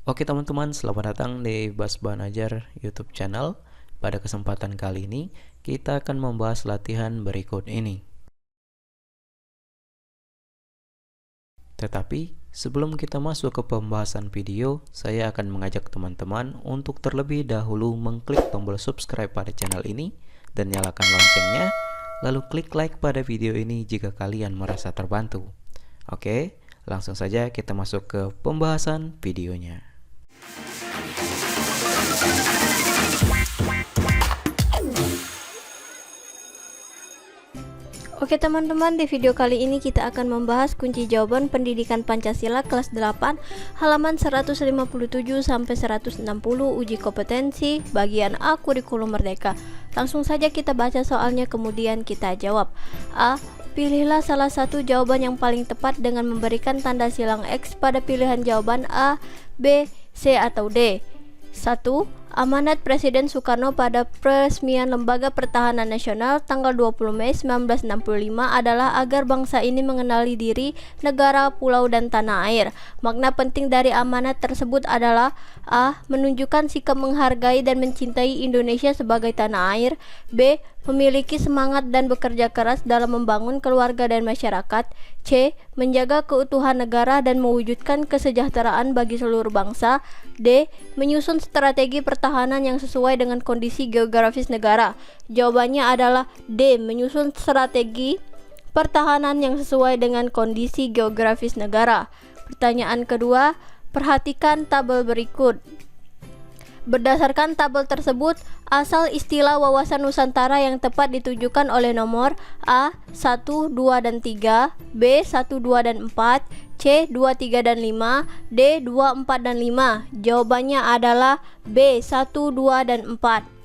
Oke teman-teman, selamat datang di Bas Banajar YouTube channel. Pada kesempatan kali ini, kita akan membahas latihan berikut ini. Tetapi, sebelum kita masuk ke pembahasan video, saya akan mengajak teman-teman untuk terlebih dahulu mengklik tombol subscribe pada channel ini dan nyalakan loncengnya, lalu klik like pada video ini jika kalian merasa terbantu. Oke, langsung saja kita masuk ke pembahasan videonya. Oke teman-teman, di video kali ini kita akan membahas kunci jawaban pendidikan Pancasila kelas 8 halaman 157 sampai 160 uji kompetensi bagian A kurikulum merdeka. Langsung saja kita baca soalnya kemudian kita jawab. A. Pilihlah salah satu jawaban yang paling tepat dengan memberikan tanda silang X pada pilihan jawaban A, B, C atau D. 1. Amanat Presiden Soekarno pada peresmian Lembaga Pertahanan Nasional tanggal 20 Mei 1965 adalah agar bangsa ini mengenali diri, negara, pulau, dan tanah air. Makna penting dari amanat tersebut adalah A. Menunjukkan sikap menghargai dan mencintai Indonesia sebagai tanah air. B. Memiliki semangat dan bekerja keras dalam membangun keluarga dan masyarakat. C. Menjaga keutuhan negara dan mewujudkan kesejahteraan bagi seluruh bangsa. D. Menyusun strategi pertahanan yang sesuai dengan kondisi geografis negara. Jawabannya adalah D. Menyusun strategi pertahanan yang sesuai dengan kondisi geografis negara. Pertanyaan kedua, perhatikan tabel berikut. Berdasarkan tabel tersebut, asal istilah wawasan Nusantara yang tepat ditunjukkan oleh nomor A. 1, 2, dan 3, B. 1, 2, dan 4, C. 2, 3, dan 5, D. 2, 4, dan 5. Jawabannya adalah B. 1, 2, dan 4.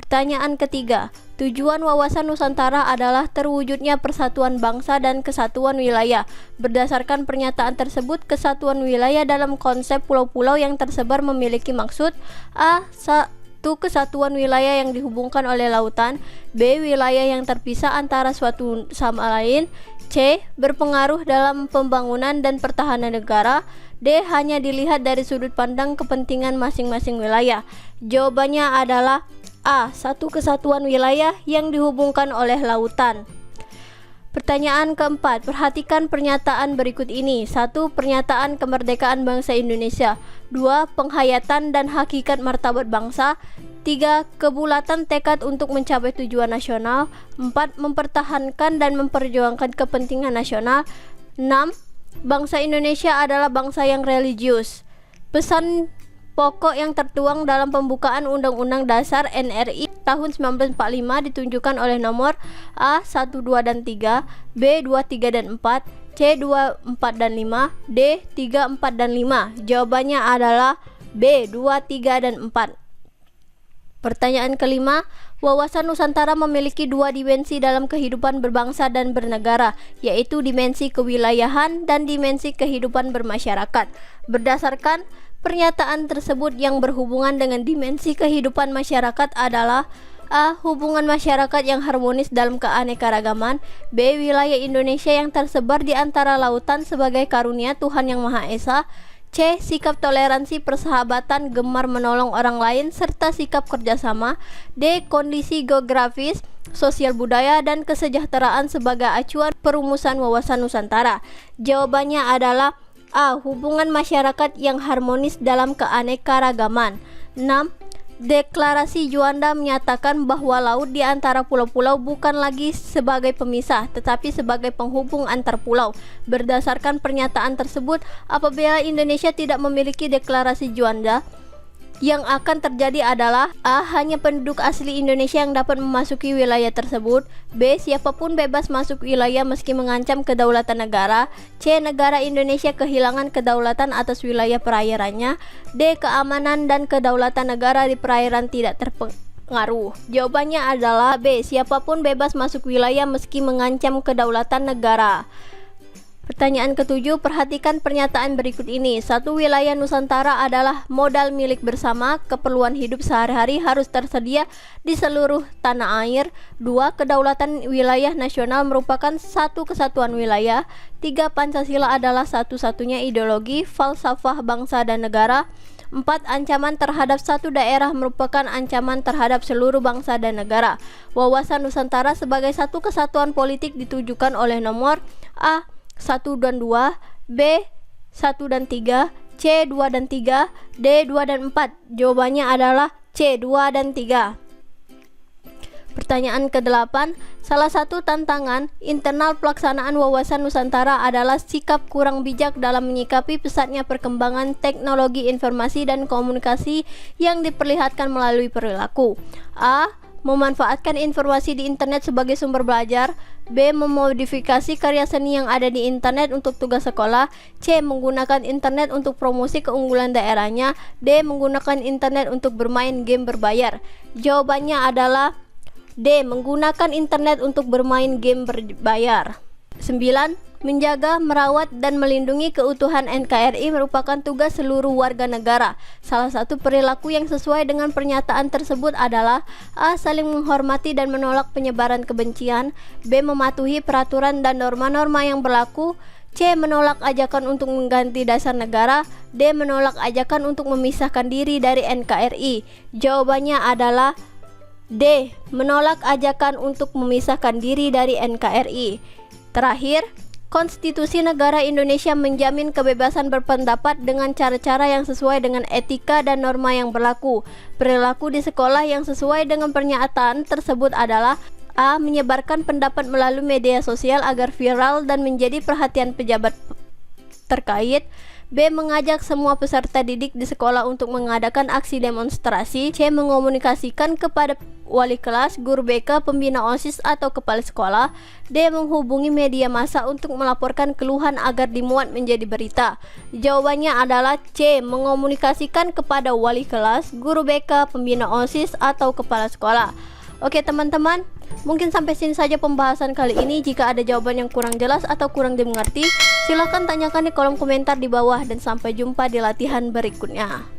Pertanyaan ketiga, tujuan wawasan Nusantara adalah terwujudnya persatuan bangsa dan kesatuan wilayah. Berdasarkan pernyataan tersebut, kesatuan wilayah dalam konsep pulau-pulau yang tersebar memiliki maksud A. Satu kesatuan wilayah yang dihubungkan oleh lautan. B. Wilayah yang terpisah antara suatu sama lain. C. Berpengaruh dalam pembangunan dan pertahanan negara. D. Hanya dilihat dari sudut pandang kepentingan masing-masing wilayah. Jawabannya adalah A. Satu kesatuan wilayah yang dihubungkan oleh lautan. Pertanyaan keempat, perhatikan pernyataan berikut ini. 1. Pernyataan kemerdekaan bangsa Indonesia. 2. Penghayatan dan hakikat martabat bangsa. 3. Kebulatan tekad untuk mencapai tujuan nasional. 4. Mempertahankan dan memperjuangkan kepentingan nasional. 6. Bangsa Indonesia adalah bangsa yang religius. Pesan pokok yang tertuang dalam pembukaan Undang-Undang Dasar NRI tahun 1945 ditunjukkan oleh nomor A. 1, 2, dan 3, B. 2, 3, dan 4, C. 2, 4, dan 5, D. 3, 4, dan 5. Jawabannya adalah B. 2, 3, dan 4. Pertanyaan kelima, wawasan Nusantara memiliki dua dimensi dalam kehidupan berbangsa dan bernegara, yaitu dimensi kewilayahan dan dimensi kehidupan bermasyarakat. Berdasarkan pernyataan tersebut, yang berhubungan dengan dimensi kehidupan masyarakat adalah A. Hubungan masyarakat yang harmonis dalam keanekaragaman. B. Wilayah Indonesia yang tersebar di antara lautan sebagai karunia Tuhan Yang Maha Esa. C. Sikap toleransi, persahabatan, gemar menolong orang lain, serta sikap kerjasama. D. Kondisi geografis, sosial budaya, dan kesejahteraan sebagai acuan perumusan wawasan Nusantara. Jawabannya adalah A. Hubungan masyarakat yang harmonis dalam keanekaragaman. 6. Deklarasi Juanda menyatakan bahwa laut di antara pulau-pulau bukan lagi sebagai pemisah, tetapi sebagai penghubung antar pulau. Berdasarkan pernyataan tersebut, apabila Indonesia tidak memiliki deklarasi Juanda, yang akan terjadi adalah A. Hanya penduduk asli Indonesia yang dapat memasuki wilayah tersebut. B. Siapapun bebas masuk wilayah meski mengancam kedaulatan negara. C. Negara Indonesia kehilangan kedaulatan atas wilayah perairannya. D. Keamanan dan kedaulatan negara di perairan tidak terpengaruh. Jawabannya adalah B. Siapapun bebas masuk wilayah meski mengancam kedaulatan negara. Pertanyaan ketujuh, perhatikan pernyataan berikut ini. 1. Wilayah Nusantara adalah modal milik bersama, keperluan hidup sehari-hari harus tersedia di seluruh tanah air. 2. Kedaulatan wilayah nasional merupakan satu kesatuan wilayah. 3. Pancasila adalah satu-satunya ideologi, falsafah bangsa dan negara. 4. Ancaman terhadap satu daerah merupakan ancaman terhadap seluruh bangsa dan negara. Wawasan Nusantara sebagai satu kesatuan politik ditujukan oleh nomor A. 1 dan 2, B 1 dan 3, C 2 dan 3, D 2 dan 4. Jawabannya adalah C 2 dan 3. Pertanyaan ke-8, salah satu tantangan internal pelaksanaan wawasan Nusantara adalah sikap kurang bijak dalam menyikapi pesatnya perkembangan teknologi informasi dan komunikasi yang diperlihatkan melalui perilaku. A. Memanfaatkan informasi di internet sebagai sumber belajar. B. Memodifikasi karya seni yang ada di internet untuk tugas sekolah. C. Menggunakan internet untuk promosi keunggulan daerahnya. D. Menggunakan internet untuk bermain game berbayar. Jawabannya adalah D. Menggunakan internet untuk bermain game berbayar. 9. Menjaga, merawat, dan melindungi keutuhan NKRI merupakan tugas seluruh warga negara. Salah satu perilaku yang sesuai dengan pernyataan tersebut adalah A. Saling menghormati dan menolak penyebaran kebencian. B. Mematuhi peraturan dan norma-norma yang berlaku. C. Menolak ajakan untuk mengganti dasar negara. D. Menolak ajakan untuk memisahkan diri dari NKRI. Jawabannya adalah D. Menolak ajakan untuk memisahkan diri dari NKRI. Terakhir, Konstitusi Negara Indonesia menjamin kebebasan berpendapat dengan cara-cara yang sesuai dengan etika dan norma yang berlaku. Perilaku di sekolah yang sesuai dengan pernyataan tersebut adalah A. Menyebarkan pendapat melalui media sosial agar viral dan menjadi perhatian pejabat terkait. B. Mengajak semua peserta didik di sekolah untuk mengadakan aksi demonstrasi. C. Mengomunikasikan kepada wali kelas, guru BK, pembina OSIS atau kepala sekolah. D. Menghubungi media massa untuk melaporkan keluhan agar dimuat menjadi berita. Jawabannya adalah C. Mengomunikasikan kepada wali kelas, guru BK, pembina OSIS atau kepala sekolah. Oke teman-teman, mungkin sampai sini saja pembahasan kali ini. Jika ada jawaban yang kurang jelas atau kurang dimengerti, silahkan tanyakan di kolom komentar di bawah dan sampai jumpa di latihan berikutnya.